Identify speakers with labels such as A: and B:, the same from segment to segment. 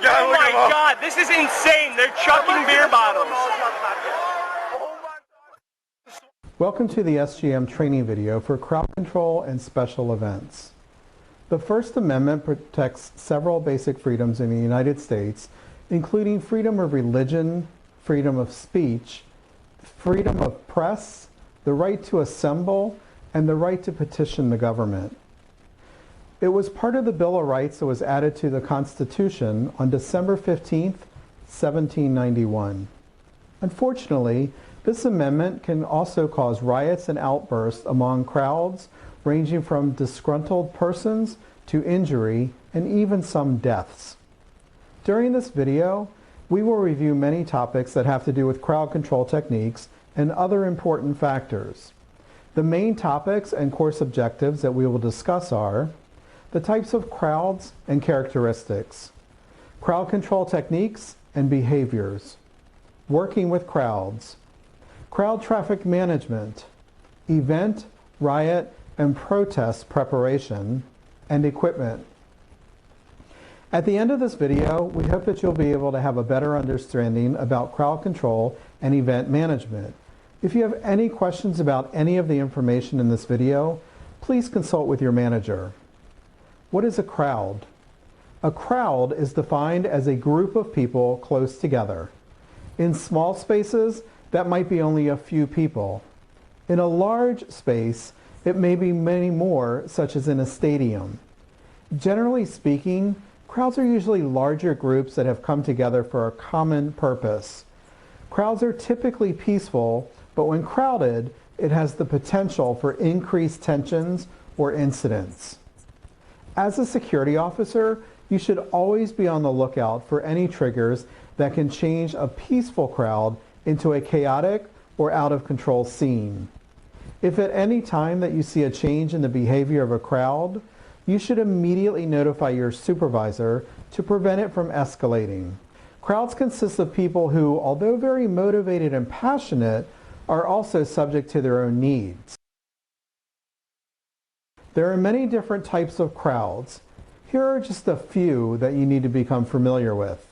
A: Oh my God, this is insane. They're chucking beer bottles.
B: Welcome to the SGM training video for crowd control and special events. The First Amendment protects several basic freedoms in the United States, including freedom of religion, freedom of speech, freedom of press, the right to assemble, and the right to petition the government. It was part of the Bill of Rights that was added to the Constitution on December 15, 1791. Unfortunately, this amendment can also cause riots and outbursts among crowds ranging from disgruntled persons to injury and even some deaths. During this video, we will review many topics that have to do with crowd control techniques and other important factors. The main topics and course objectives that we will discuss are the types of crowds and characteristics, crowd control techniques and behaviors, working with crowds, crowd traffic management, event, riot, and protest preparation, and equipment. At the end of this video, we hope that you'll be able to have a better understanding about crowd control and event management. If you have any questions about any of the information in this video, please consult with your manager. What is a crowd? A crowd is defined as a group of people close together. In small spaces, that might be only a few people. In a large space, it may be many more, such as in a stadium. Generally speaking, crowds are usually larger groups that have come together for a common purpose. Crowds are typically peaceful, but when crowded, it has the potential for increased tensions or incidents. As a security officer, you should always be on the lookout for any triggers that can change a peaceful crowd into a chaotic or out of control scene. If at any time that you see a change in the behavior of a crowd, you should immediately notify your supervisor to prevent it from escalating. Crowds consist of people who, although very motivated and passionate, are also subject to their own needs. There are many different types of crowds. Here are just a few that you need to become familiar with.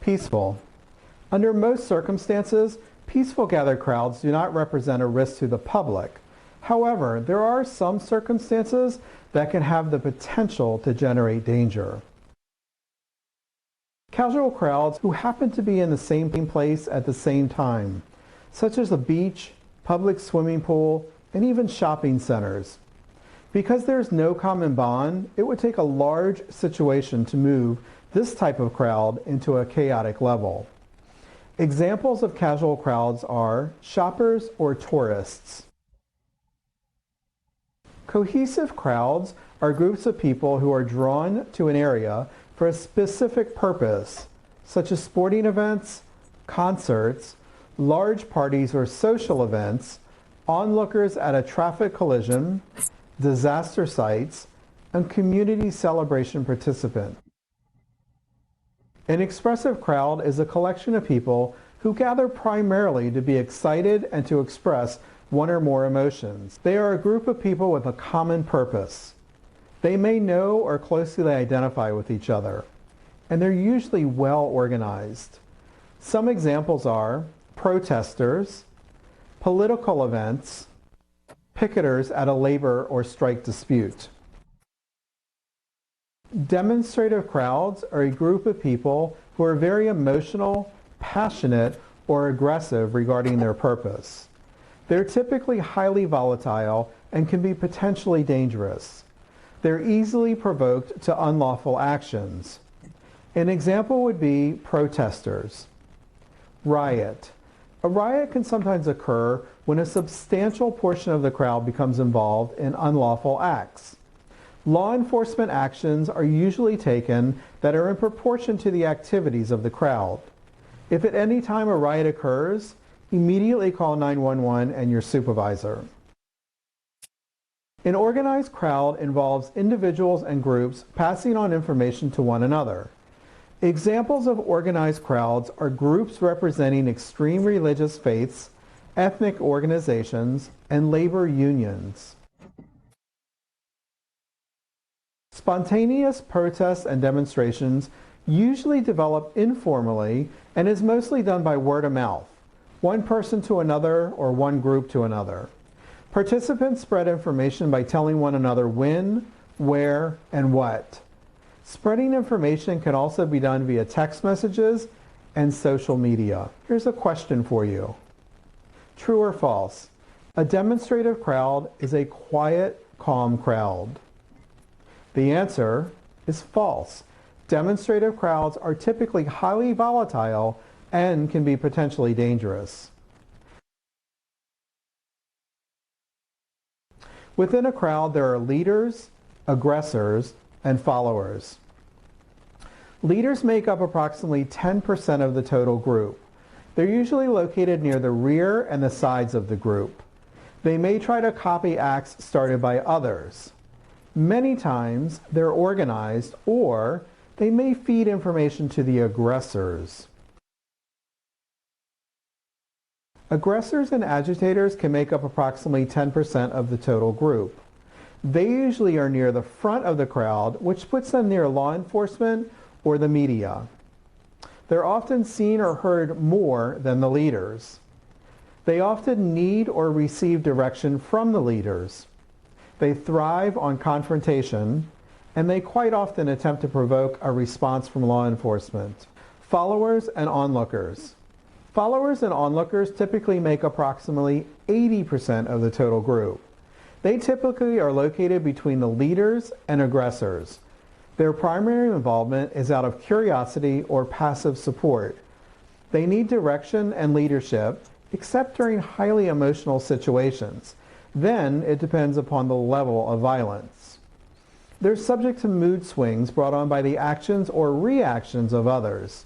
B: Peaceful. Under most circumstances, peaceful gathered crowds do not represent a risk to the public. However, there are some circumstances that can have the potential to generate danger. Casual crowds who happen to be in the same place at the same time, such as a beach, public swimming pool, and even shopping centers. Because there's no common bond, it would take a large situation to move this type of crowd into a chaotic level. Examples of casual crowds are shoppers or tourists. Cohesive crowds are groups of people who are drawn to an area for a specific purpose, such as sporting events, concerts, large parties or social events, onlookers at a traffic collision, disaster sites, and community celebration participants. An expressive crowd is a collection of people who gather primarily to be excited and to express one or more emotions. They are a group of people with a common purpose. They may know or closely identify with each other, and they're usually well organized. Some examples are protesters, political events, picketers at a labor or strike dispute. Demonstrative crowds are a group of people who are very emotional, passionate, or aggressive regarding their purpose. They're typically highly volatile and can be potentially dangerous. They're easily provoked to unlawful actions. An example would be protesters. Riot. A riot can sometimes occur when a substantial portion of the crowd becomes involved in unlawful acts. Law enforcement actions are usually taken that are in proportion to the activities of the crowd. If at any time a riot occurs, immediately call 911 and your supervisor. An organized crowd involves individuals and groups passing on information to one another. Examples of organized crowds are groups representing extreme religious faiths, ethnic organizations, and labor unions. Spontaneous protests and demonstrations usually developed informally and is mostly done by word of mouth, one person to another or one group to another. Participants spread information by telling one another when, where, and what. Spreading information can also be done via text messages and social media. Here's a question for you. True or false? A demonstrative crowd is a quiet, calm crowd. The answer is false. Demonstrative crowds are typically highly volatile and can be potentially dangerous. Within a crowd, there are leaders, aggressors, and followers. Leaders make up approximately 10% of the total group. They're usually located near the rear and the sides of the group. They may try to copy acts started by others. Many times, they're organized, or they may feed information to the aggressors. Aggressors and agitators can make up approximately 10% of the total group. They usually are near the front of the crowd, which puts them near law enforcement or the media. They're often seen or heard more than the leaders. They often need or receive direction from the leaders. They thrive on confrontation, and they quite often attempt to provoke a response from law enforcement. Followers and onlookers. Followers and onlookers typically make approximately 80% of the total group. They typically are located between the leaders and aggressors. Their primary involvement is out of curiosity or passive support. They need direction and leadership, except during highly emotional situations. Then it depends upon the level of violence. They're subject to mood swings brought on by the actions or reactions of others.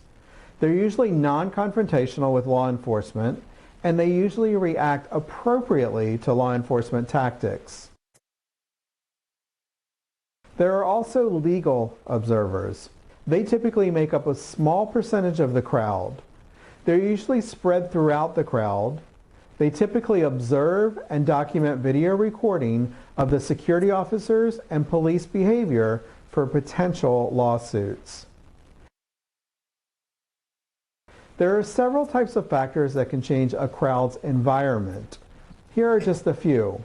B: They're usually non-confrontational with law enforcement, and they usually react appropriately to law enforcement tactics. There are also legal observers. They typically make up a small percentage of the crowd. They're usually spread throughout the crowd. They typically observe and document video recording of the security officers and police behavior for potential lawsuits. There are several types of factors that can change a crowd's environment. Here are just a few.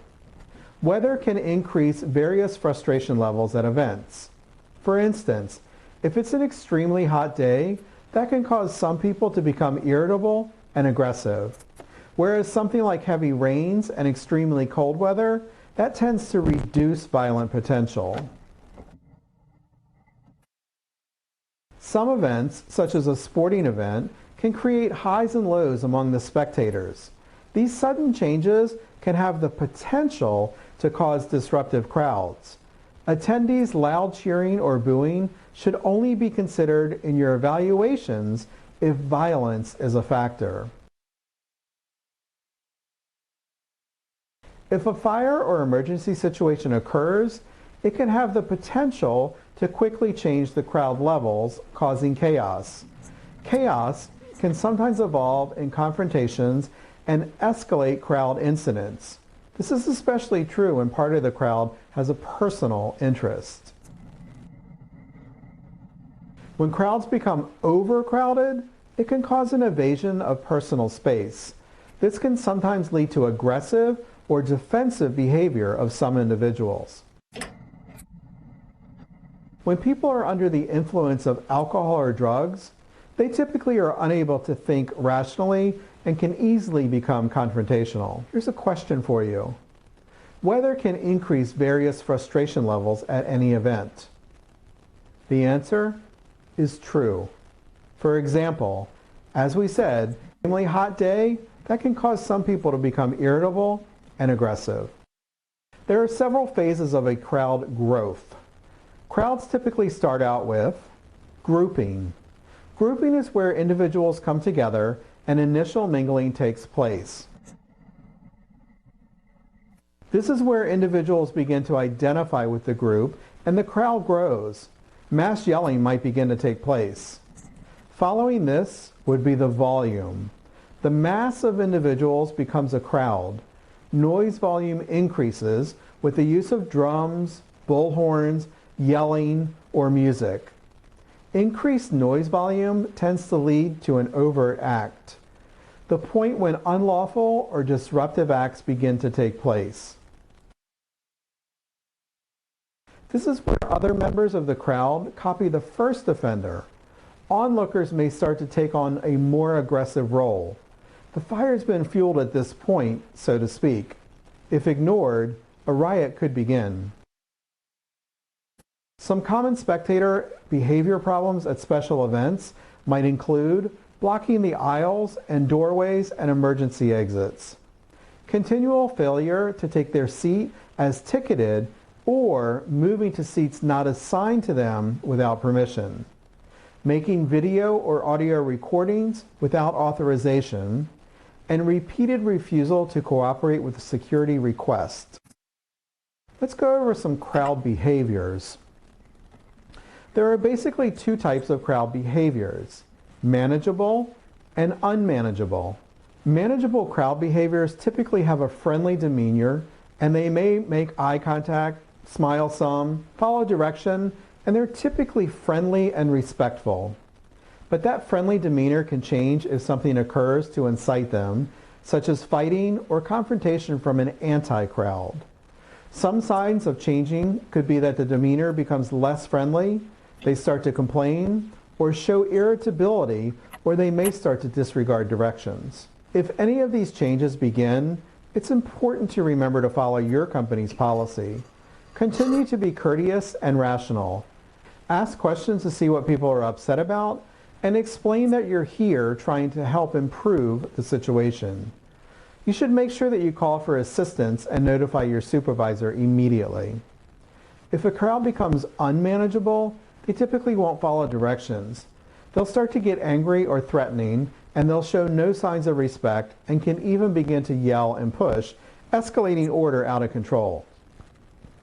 B: Weather can increase various frustration levels at events. For instance, if it's an extremely hot day, that can cause some people to become irritable and aggressive. Whereas something like heavy rains and extremely cold weather, that tends to reduce violent potential. Some events, such as a sporting event, can create highs and lows among the spectators. These sudden changes can have the potential to cause disruptive crowds. Attendees' loud cheering or booing should only be considered in your evaluations if violence is a factor. If a fire or emergency situation occurs, it can have the potential to quickly change the crowd levels, causing chaos. Chaos can sometimes evolve in confrontations and escalate crowd incidents. This is especially true when part of the crowd has a personal interest. When crowds become overcrowded, it can cause an invasion of personal space. This can sometimes lead to aggressive or defensive behavior of some individuals. When people are under the influence of alcohol or drugs, they typically are unable to think rationally and can easily become confrontational. Here's a question for you. Weather can increase various frustration levels at any event. The answer is true. For example, as we said, an extremely hot day, that can cause some people to become irritable and aggressive. There are several phases of a crowd growth. Crowds typically start out with grouping. Grouping is where individuals come together and initial mingling takes place. This is where individuals begin to identify with the group and the crowd grows. Mass yelling might begin to take place. Following this would be the volume. The mass of individuals becomes a crowd. Noise volume increases with the use of drums, bullhorns, yelling, or music. Increased noise volume tends to lead to an overt act, the point when unlawful or disruptive acts begin to take place. This is where other members of the crowd copy the first offender. Onlookers may start to take on a more aggressive role. The fire's been fueled at this point, so to speak. If ignored, a riot could begin. Some common spectator behavior problems at special events might include blocking the aisles and doorways and emergency exits, continual failure to take their seat as ticketed or moving to seats not assigned to them without permission, making video or audio recordings without authorization, and repeated refusal to cooperate with a security request. Let's go over some crowd behaviors. There are basically two types of crowd behaviors: manageable and unmanageable. Manageable crowd behaviors typically have a friendly demeanor, and they may make eye contact, smile some, follow direction, and they're typically friendly and respectful. But that friendly demeanor can change if something occurs to incite them, such as fighting or confrontation from an anti-crowd. Some signs of changing could be that the demeanor becomes less friendly, they start to complain, or show irritability, or they may start to disregard directions. If any of these changes begin, it's important to remember to follow your company's policy. Continue to be courteous and rational. Ask questions to see what people are upset about, and explain that you're here trying to help improve the situation. You should make sure that you call for assistance and notify your supervisor immediately. If a crowd becomes unmanageable, they typically won't follow directions. They'll start to get angry or threatening, and they'll show no signs of respect and can even begin to yell and push, escalating order out of control.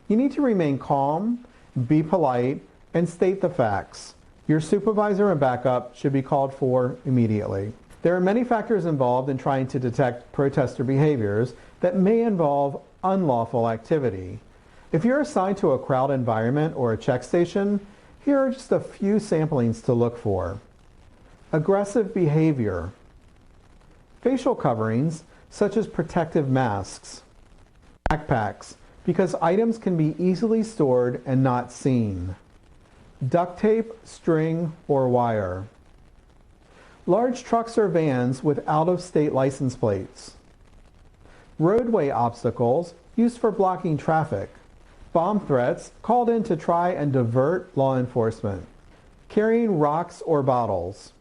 B: You need to remain calm, be polite, and state the facts. Your supervisor and backup should be called for immediately. There are many factors involved in trying to detect protester behaviors that may involve unlawful activity. If you're assigned to a crowd environment or a check station, here are just a few samplings to look for. Aggressive behavior. Facial coverings, such as protective masks. Backpacks, because items can be easily stored and not seen. Duct tape, string, or wire. Large trucks or vans with out-of-state license plates. Roadway obstacles used for blocking traffic. Bomb threats called in to try and divert law enforcement. Carrying rocks or bottles.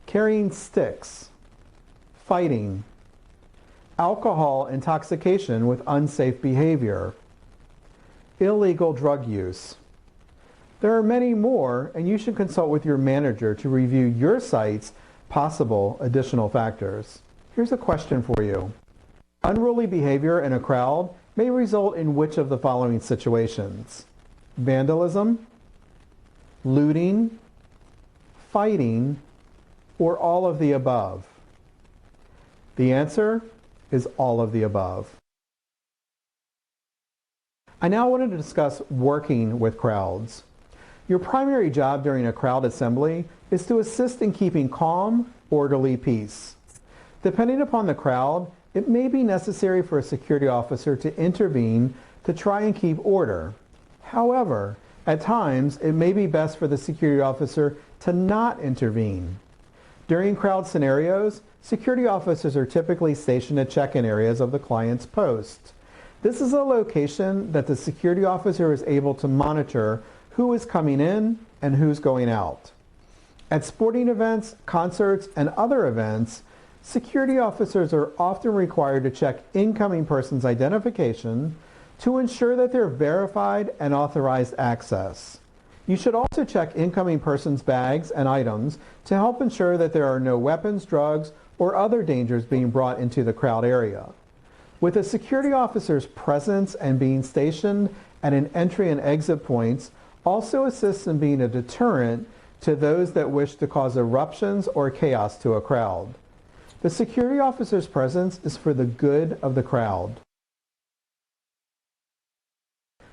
B: Carrying sticks. Fighting. Alcohol intoxication with unsafe behavior. Illegal drug use. There are many more, and you should consult with your manager to review your site's possible additional factors. Here's a question for you. Unruly behavior in a crowd may result in which of the following situations? Vandalism, looting, fighting, or all of the above? The answer is all of the above. I now wanted to discuss working with crowds. Your primary job during a crowd assembly is to assist in keeping calm, orderly peace. Depending upon the crowd, it may be necessary for a security officer to intervene to try and keep order. However, at times, it may be best for the security officer to not intervene. During crowd scenarios, security officers are typically stationed at check-in areas of the client's post. This is a location that the security officer is able to monitor who is coming in and who's going out. At sporting events, concerts, and other events, security officers are often required to check incoming person's identification to ensure that they're verified and authorized access. You should also check incoming person's bags and items to help ensure that there are no weapons, drugs, or other dangers being brought into the crowd area. With a security officer's presence and being stationed at an entry and exit points also assists in being a deterrent to those that wish to cause eruptions or chaos to a crowd. The security officer's presence is for the good of the crowd.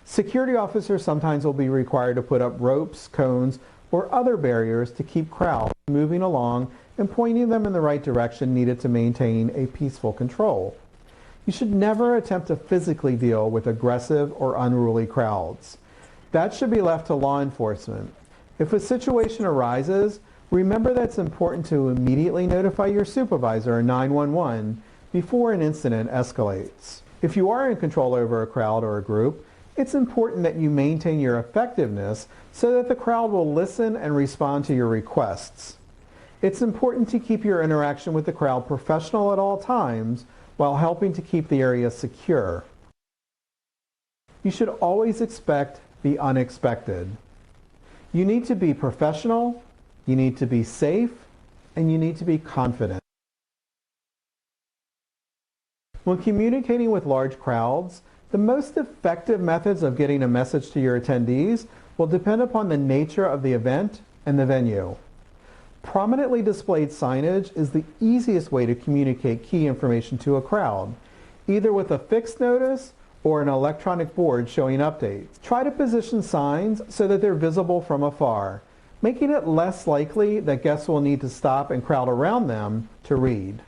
B: Security officers sometimes will be required to put up ropes, cones, or other barriers to keep crowds moving along and pointing them in the right direction needed to maintain a peaceful control. You should never attempt to physically deal with aggressive or unruly crowds. That should be left to law enforcement. If a situation arises, remember that it's important to immediately notify your supervisor or 911 before an incident escalates. If you are in control over a crowd or a group, it's important that you maintain your effectiveness so that the crowd will listen and respond to your requests. It's important to keep your interaction with the crowd professional at all times while helping to keep the area secure. You should always expect the unexpected. You need to be professional, you need to be safe, and you need to be confident. When communicating with large crowds, the most effective methods of getting a message to your attendees will depend upon the nature of the event and the venue. Prominently displayed signage is the easiest way to communicate key information to a crowd, either with a fixed notice or an electronic board showing updates. Try to position signs so that they're visible from afar, making it less likely that guests will need to stop and crowd around them to read.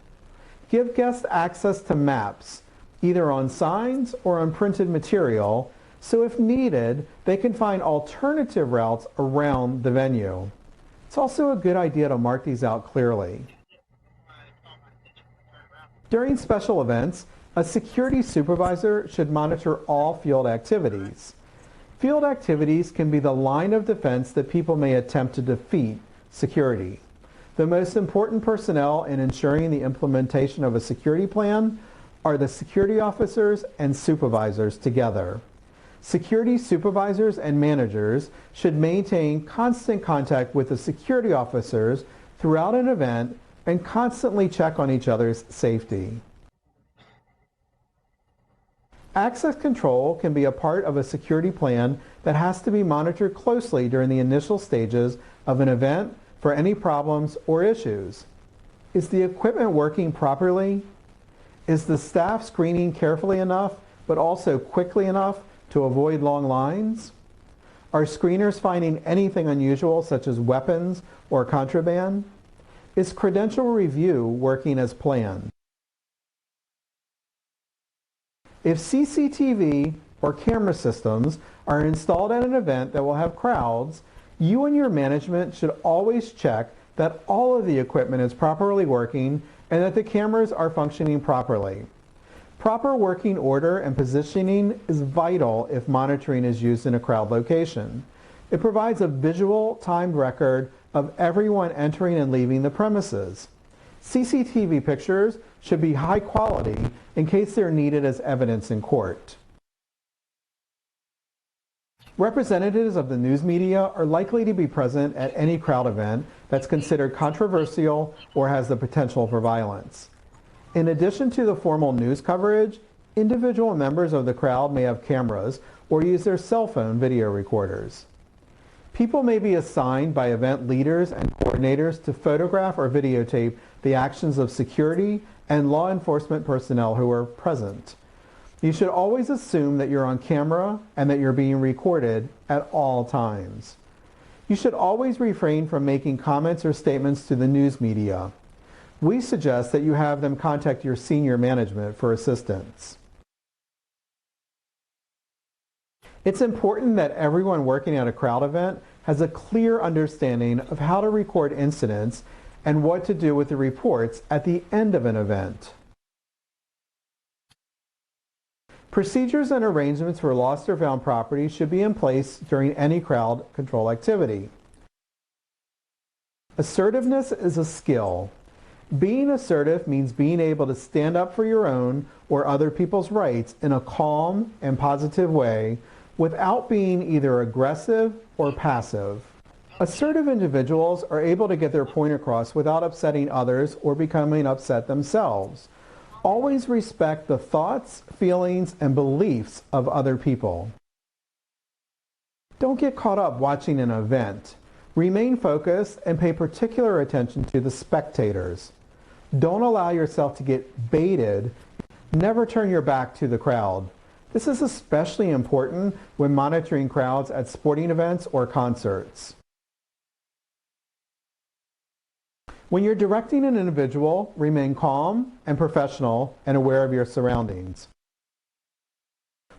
B: Give guests access to maps, either on signs or on printed material, so if needed, they can find alternative routes around the venue. It's also a good idea to mark these out clearly. During special events, a security supervisor should monitor all field activities. Field activities can be the line of defense that people may attempt to defeat security. The most important personnel in ensuring the implementation of a security plan are the security officers and supervisors together. Security supervisors and managers should maintain constant contact with the security officers throughout an event and constantly check on each other's safety. Access control can be a part of a security plan that has to be monitored closely during the initial stages of an event for any problems or issues. Is the equipment working properly? Is the staff screening carefully enough, but also quickly enough to avoid long lines? Are screeners finding anything unusual, such as weapons or contraband? Is credential review working as planned? If CCTV or camera systems are installed at an event that will have crowds, you and your management should always check that all of the equipment is properly working and that the cameras are functioning properly. Proper working order and positioning is vital if monitoring is used in a crowd location. It provides a visual timed record of everyone entering and leaving the premises. CCTV pictures should be high quality in case they're needed as evidence in court. Representatives of the news media are likely to be present at any crowd event that's considered controversial or has the potential for violence. In addition to the formal news coverage, individual members of the crowd may have cameras or use their cell phone video recorders. People may be assigned by event leaders and coordinators to photograph or videotape the actions of security and law enforcement personnel who are present. You should always assume that you're on camera and that you're being recorded at all times. You should always refrain from making comments or statements to the news media. We suggest that you have them contact your senior management for assistance. It's important that everyone working at a crowd event has a clear understanding of how to record incidents and what to do with the reports at the end of an event. Procedures and arrangements for lost or found property should be in place during any crowd control activity. Assertiveness is a skill. Being assertive means being able to stand up for your own or other people's rights in a calm and positive way without being either aggressive or passive. Assertive individuals are able to get their point across without upsetting others or becoming upset themselves. Always respect the thoughts, feelings, and beliefs of other people. Don't get caught up watching an event. Remain focused and pay particular attention to the spectators. Don't allow yourself to get baited. Never turn your back to the crowd. This is especially important when monitoring crowds at sporting events or concerts. When you're directing an individual, remain calm and professional and aware of your surroundings.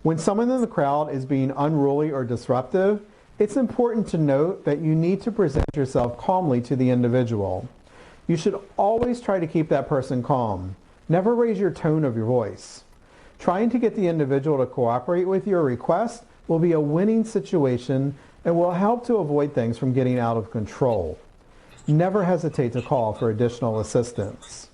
B: When someone in the crowd is being unruly or disruptive, it's important to note that you need to present yourself calmly to the individual. You should always try to keep that person calm. Never raise your tone of your voice. Trying to get the individual to cooperate with your request will be a winning situation and will help to avoid things from getting out of control. Never hesitate to call for additional assistance.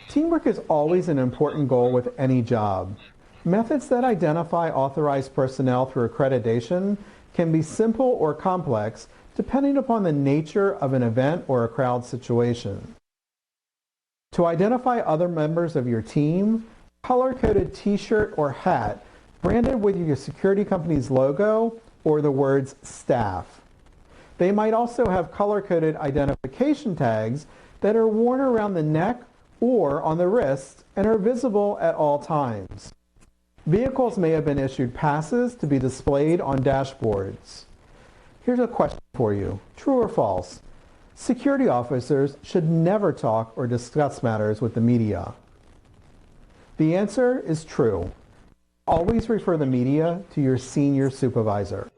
B: Teamwork is always an important goal with any job. Methods that identify authorized personnel through accreditation can be simple or complex depending upon the nature of an event or a crowd situation. To identify other members of your team, color-coded t-shirt or hat branded with your security company's logo or the words staff. They might also have color-coded identification tags that are worn around the neck or on the wrist and are visible at all times. Vehicles may have been issued passes to be displayed on dashboards. Here's a question for you. True or false? Security officers should never talk or discuss matters with the media. The answer is true. Always refer the media to your senior supervisor.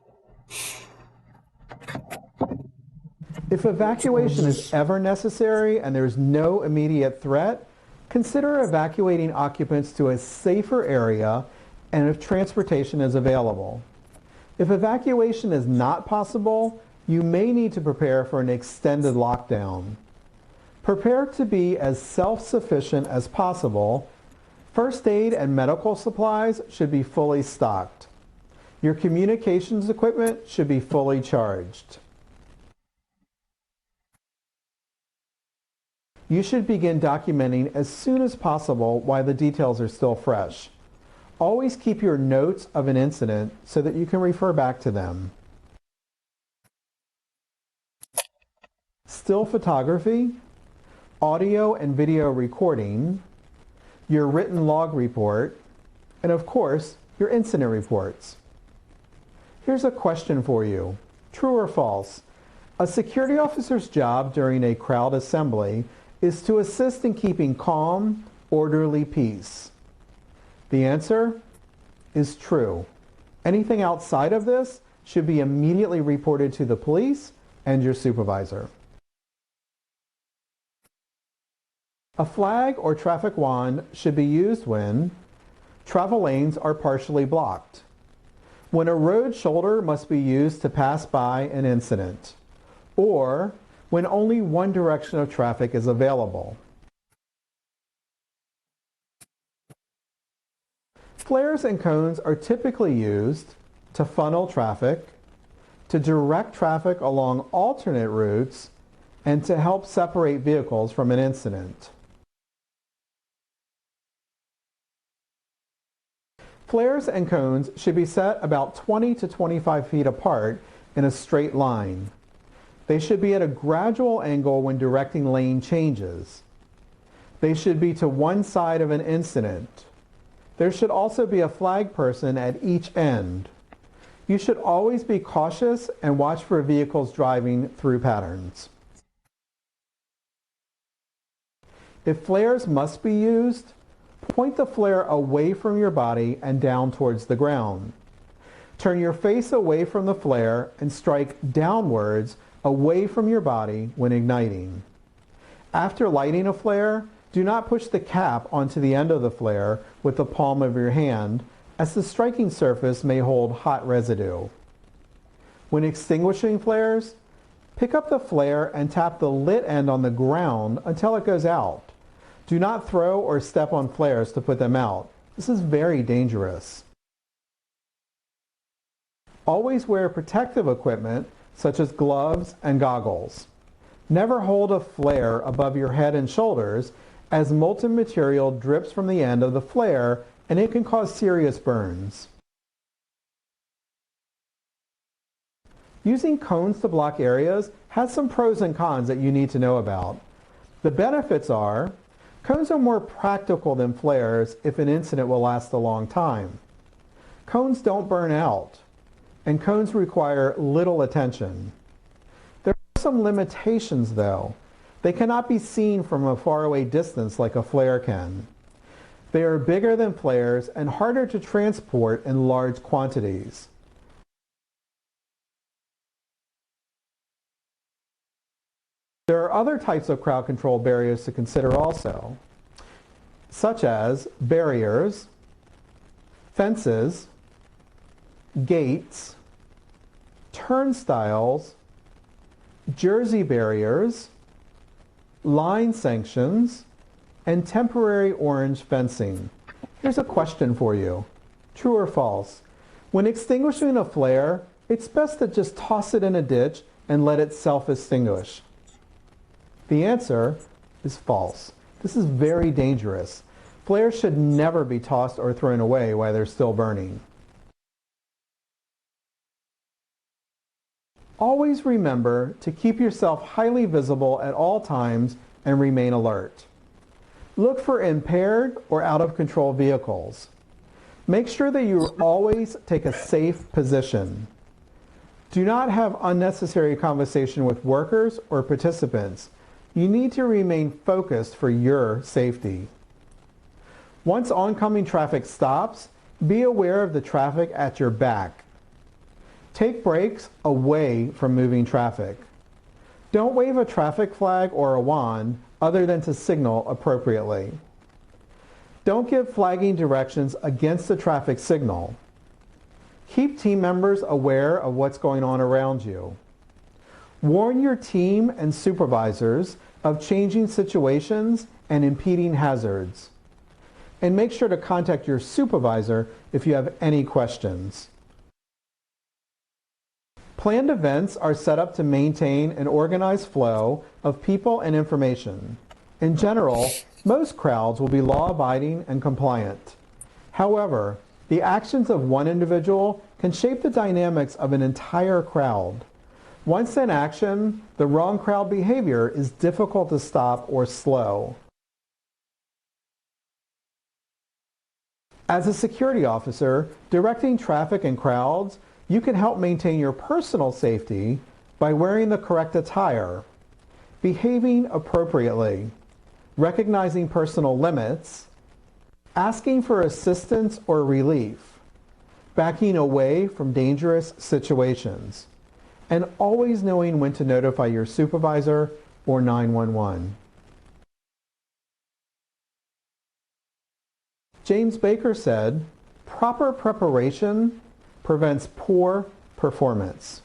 B: If evacuation is ever necessary and there's no immediate threat, consider evacuating occupants to a safer area and if transportation is available. If evacuation is not possible, you may need to prepare for an extended lockdown. Prepare to be as self-sufficient as possible. First aid and medical supplies should be fully stocked. Your communications equipment should be fully charged. You should begin documenting as soon as possible while the details are still fresh. Always keep your notes of an incident so that you can refer back to them. Still photography, audio and video recording, your written log report, and of course, your incident reports. Here's a question for you. True or false? A security officer's job during a crowd assembly is to assist in keeping calm, orderly peace. The answer is true. Anything outside of this should be immediately reported to the police and your supervisor. A flag or traffic wand should be used when travel lanes are partially blocked, when a road shoulder must be used to pass by an incident, or when only one direction of traffic is available. Flares and cones are typically used to funnel traffic, to direct traffic along alternate routes, and to help separate vehicles from an incident. Flares and cones should be set about 20 to 25 feet apart in a straight line. They should be at a gradual angle when directing lane changes. They should be to one side of an incident. There should also be a flag person at each end. You should always be cautious and watch for vehicles driving through patterns. If flares must be used, point the flare away from your body and down towards the ground. Turn your face away from the flare and strike downwards away from your body when igniting. After lighting a flare, do not push the cap onto the end of the flare with the palm of your hand, as the striking surface may hold hot residue. When extinguishing flares, pick up the flare and tap the lit end on the ground until it goes out. Do not throw or step on flares to put them out. This is very dangerous. Always wear protective equipment such as gloves and goggles. Never hold a flare above your head and shoulders, as molten material drips from the end of the flare and it can cause serious burns. Using cones to block areas has some pros and cons that you need to know about. The benefits are, cones are more practical than flares if an incident will last a long time. Cones don't burn out, and cones require little attention. There are some limitations though. They cannot be seen from a faraway distance like a flare can. They are bigger than flares and harder to transport in large quantities. There are other types of crowd control barriers to consider also, such as barriers, fences, gates, turnstiles, jersey barriers, line sanctions, and temporary orange fencing. Here's a question for you. True or false? When extinguishing a flare, it's best to just toss it in a ditch and let it self-extinguish. The answer is false. This is very dangerous. Flares should never be tossed or thrown away while they're still burning. Always remember to keep yourself highly visible at all times and remain alert. Look for impaired or out of control vehicles. Make sure that you always take a safe position. Do not have unnecessary conversation with workers or participants. You need to remain focused for your safety. Once oncoming traffic stops, be aware of the traffic at your back. Take breaks away from moving traffic. Don't wave a traffic flag or a wand other than to signal appropriately. Don't give flagging directions against the traffic signal. Keep team members aware of what's going on around you. Warn your team and supervisors of changing situations and impeding hazards. And make sure to contact your supervisor if you have any questions. Planned events are set up to maintain an organized flow of people and information. In general, most crowds will be law-abiding and compliant. However, the actions of one individual can shape the dynamics of an entire crowd. Once in action, the wrong crowd behavior is difficult to stop or slow. As a security officer, directing traffic and crowds, you can help maintain your personal safety by wearing the correct attire, behaving appropriately, recognizing personal limits, asking for assistance or relief, backing away from dangerous situations, and always knowing when to notify your supervisor or 911. James Baker said, "Proper preparation prevents poor performance."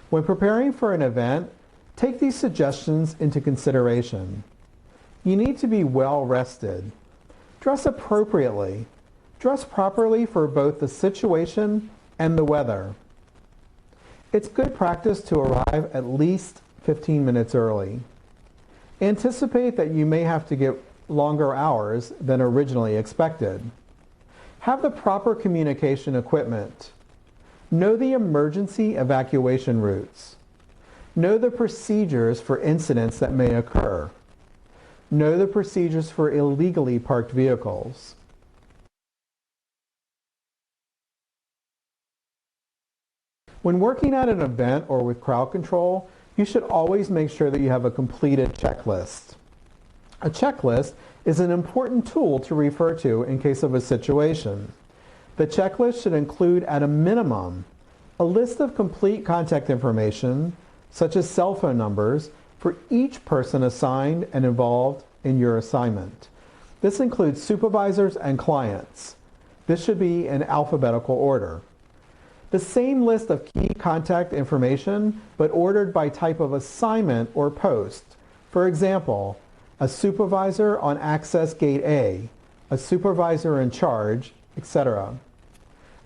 B: When preparing for an event, take these suggestions into consideration. You need to be well rested. Dress appropriately. Dress properly for both the situation and the weather. It's good practice to arrive at least 15 minutes early. Anticipate that you may have to get longer hours than originally expected. Have the proper communication equipment. Know the emergency evacuation routes. Know the procedures for incidents that may occur. Know the procedures for illegally parked vehicles. When working at an event or with crowd control, you should always make sure that you have a completed checklist. A checklist is an important tool to refer to in case of a situation. The checklist should include, at a minimum, a list of complete contact information, such as cell phone numbers, for each person assigned and involved in your assignment. This includes supervisors and clients. This should be in alphabetical order. The same list of key contact information, but ordered by type of assignment or post. For example, a supervisor on access gate A, a supervisor in charge, etc.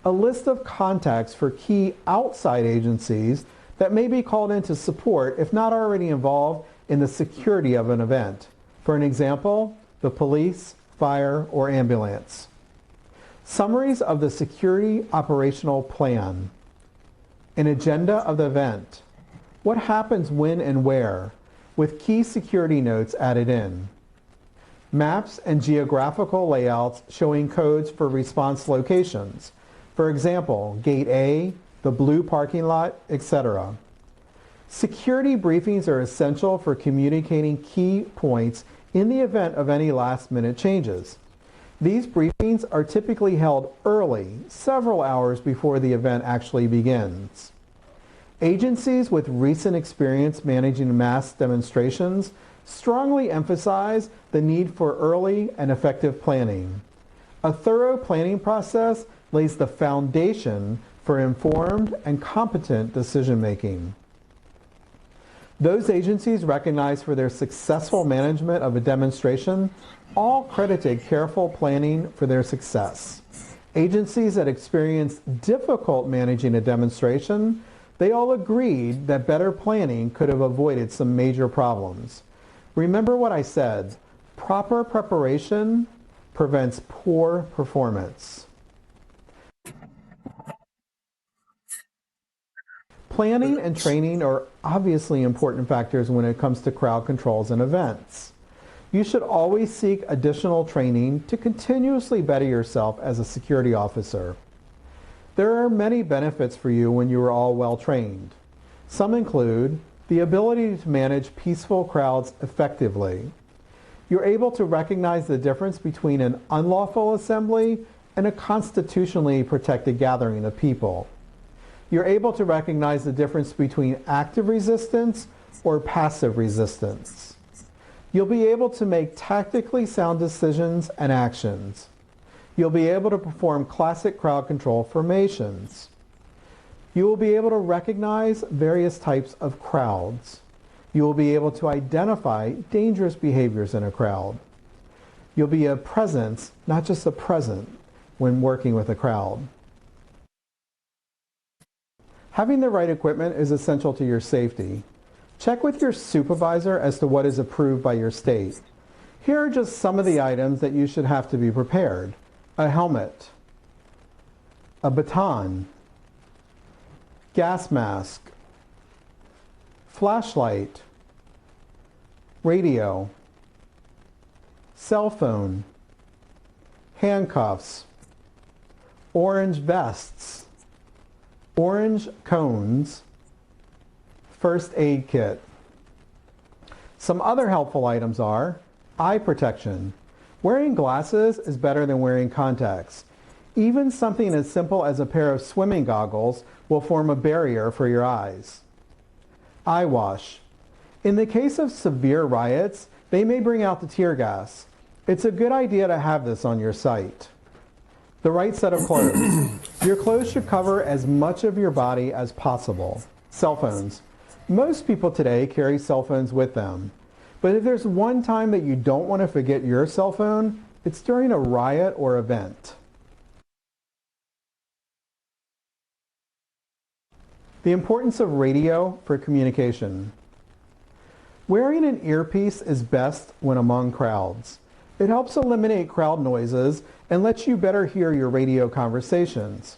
B: A list of contacts for key outside agencies that may be called in to support if not already involved in the security of an event. For an example, the police, fire, or ambulance. Summaries of the security operational plan. An agenda of the event. What happens when and where, with key security notes added in. Maps and geographical layouts showing codes for response locations. For example, Gate A, the blue parking lot, etc. Security briefings are essential for communicating key points in the event of any last-minute changes. These briefings are typically held early, several hours before the event actually begins. Agencies with recent experience managing mass demonstrations strongly emphasize the need for early and effective planning. A thorough planning process lays the foundation for informed and competent decision-making. Those agencies recognized for their successful management of a demonstration all credited careful planning for their success. Agencies that experienced difficult managing a demonstration, they all agreed that better planning could have avoided some major problems. Remember what I said, proper preparation prevents poor performance. Planning and training are obviously important factors when it comes to crowd controls and events. You should always seek additional training to continuously better yourself as a security officer. There are many benefits for you when you are all well trained. Some include the ability to manage peaceful crowds effectively. You're able to recognize the difference between an unlawful assembly and a constitutionally protected gathering of people. You're able to recognize the difference between active resistance or passive resistance. You'll be able to make tactically sound decisions and actions. You'll be able to perform classic crowd control formations. You will be able to recognize various types of crowds. You will be able to identify dangerous behaviors in a crowd. You'll be a presence, not just a present, when working with a crowd. Having the right equipment is essential to your safety. Check with your supervisor as to what is approved by your state. Here are just some of the items that you should have to be prepared. A helmet, a baton, gas mask, flashlight, radio, cell phone, handcuffs, orange vests, orange cones, first aid kit. Some other helpful items are eye protection. Wearing glasses is better than wearing contacts. Even something as simple as a pair of swimming goggles will form a barrier for your eyes. Eye wash. In the case of severe riots, they may bring out the tear gas. It's a good idea to have this on your site. The right set of clothes. Your clothes should cover as much of your body as possible. Cell phones. Most people today carry cell phones with them. But if there's one time that you don't want to forget your cell phone, it's during a riot or event. The importance of radio for communication. Wearing an earpiece is best when among crowds. It helps eliminate crowd noises and lets you better hear your radio conversations.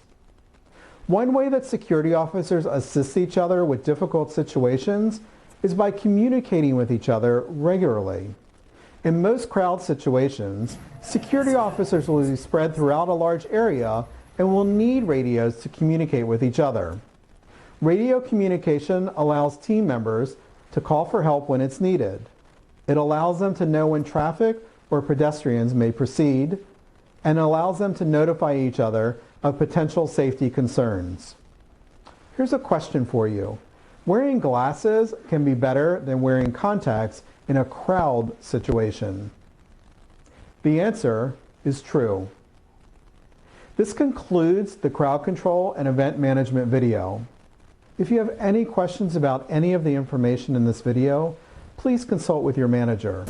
B: One way that security officers assist each other with difficult situations is by communicating with each other regularly. In most crowd situations, security officers will be spread throughout a large area and will need radios to communicate with each other. Radio communication allows team members to call for help when it's needed. It allows them to know when traffic or pedestrians may proceed, and allows them to notify each other of potential safety concerns. Here's a question for you. Wearing glasses can be better than wearing contacts in a crowd situation. The answer is true. This concludes the crowd control and event management video. If you have any questions about any of the information in this video, please consult with your manager.